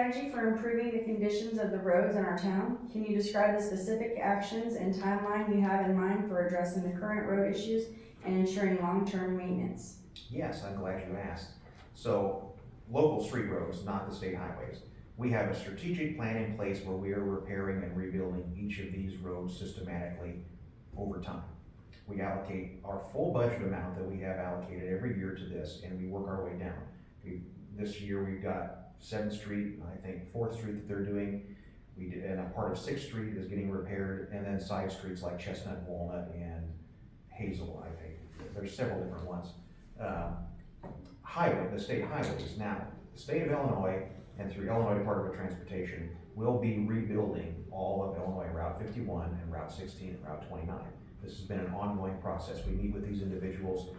strategy for improving the conditions of the roads in our town. Can you describe the specific actions and timeline you have in mind for addressing the current road issues and ensuring long-term maintenance? Yes, I'm glad you asked. So, local street roads, not the state highways. We have a strategic plan in place where we are repairing and rebuilding each of these roads systematically over time. We allocate our full budget amount that we have allocated every year to this, and we work our way down. This year we've got 7th Street, I think 4th Street that they're doing. We did, and a part of 6th Street is getting repaired, and then side streets like Chestnut, Walnut, and Hazel, I think. There's several different ones. The state highways. Now, the state of Illinois and through Illinois Department of Transportation will be rebuilding all of Illinois Route 51 and Route 16 and Route 29. This has been an ongoing process. We meet with these individuals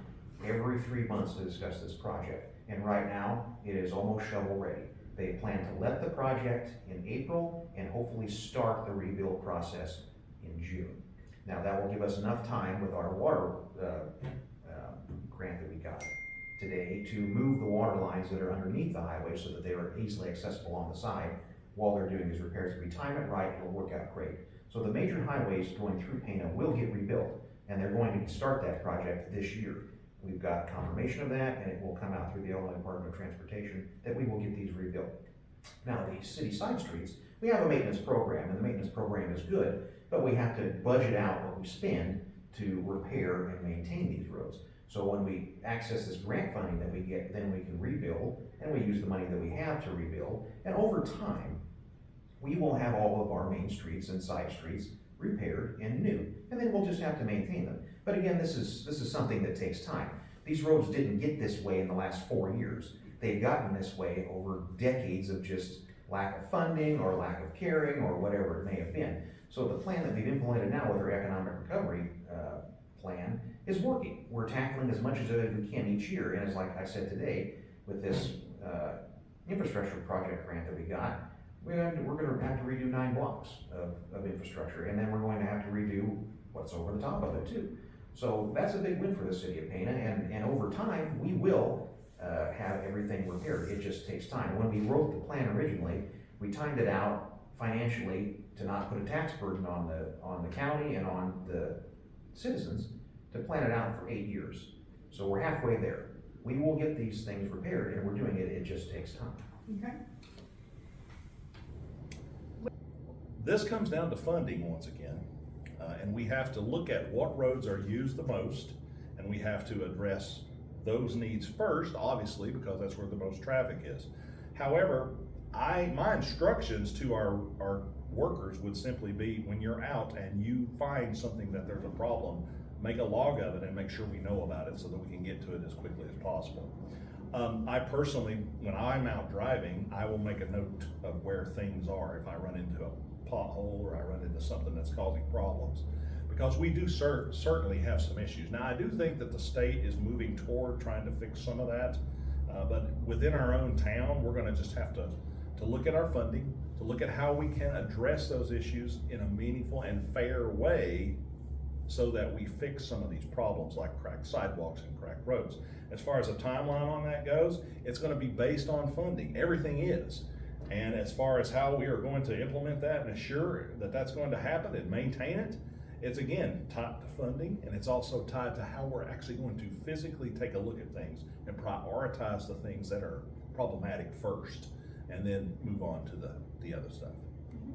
every 3 months to discuss this project. And right now, it is almost shovel ready. They plan to let the project in April and hopefully start the rebuild process in June. Now that will give us enough time with our water grant that we got today to move the water lines that are underneath the highway so that they are easily accessible on the side while they're doing these repairs. If we time it right, it'll work out great. So the major highways going through Pana will get rebuilt, and they're going to start that project this year. We've got confirmation of that, and it will come out through the Illinois Department of Transportation that we will get these rebuilt. Now, the city side streets, we have a maintenance program, and the maintenance program is good, but we have to budget out what we spend to repair and maintain these roads. So when we access this grant funding that we get, then we can rebuild, and we use the money that we have to rebuild, and over time, we will have all of our main streets and side streets repaired and new, and then we'll just have to maintain them. But again, this is something that takes time. These roads didn't get this way in the last 4 years. They've gotten this way over decades of just lack of funding or lack of caring or whatever it may have been. So the plan that we've implemented now with our economic recovery plan is working. We're tackling as much as we can each year, and as like I said today, with this infrastructure project grant that we got, we're going to have to redo 9 blocks of infrastructure, and then we're going to have to redo what's over the top of it too. So that's a big win for the city of Pana, and over time, we will have everything repaired. It just takes time. When we wrote the plan originally, we timed it out financially to not put a tax burden on the county and on the citizens, to plan it out for 8 years. So we're halfway there. We will get these things repaired, and we're doing it. It just takes time. Okay. This comes down to funding once again, and we have to look at what roads are used the most, and we have to address those needs first, obviously, because that's where the most traffic is. However, my instructions to our workers would simply be, when you're out and you find something that there's a problem, make a log of it and make sure we know about it so that we can get to it as quickly as possible. I personally, when I'm out driving, I will make a note of where things are if I run into a pothole or I run into something that's causing problems, because we do certainly have some issues. Now, I do think that the state is moving toward trying to fix some of that, but within our own town, we're going to just have to look at our funding, to look at how we can address those issues in a meaningful and fair way so that we fix some of these problems like cracked sidewalks and cracked roads. As far as a timeline on that goes, it's going to be based on funding. Everything is. And as far as how we are going to implement that and assure that that's going to happen and maintain it, it's again tied to funding, and it's also tied to how we're actually going to physically take a look at things and prioritize the things that are problematic first, and then move on to the other stuff. Mm-hmm.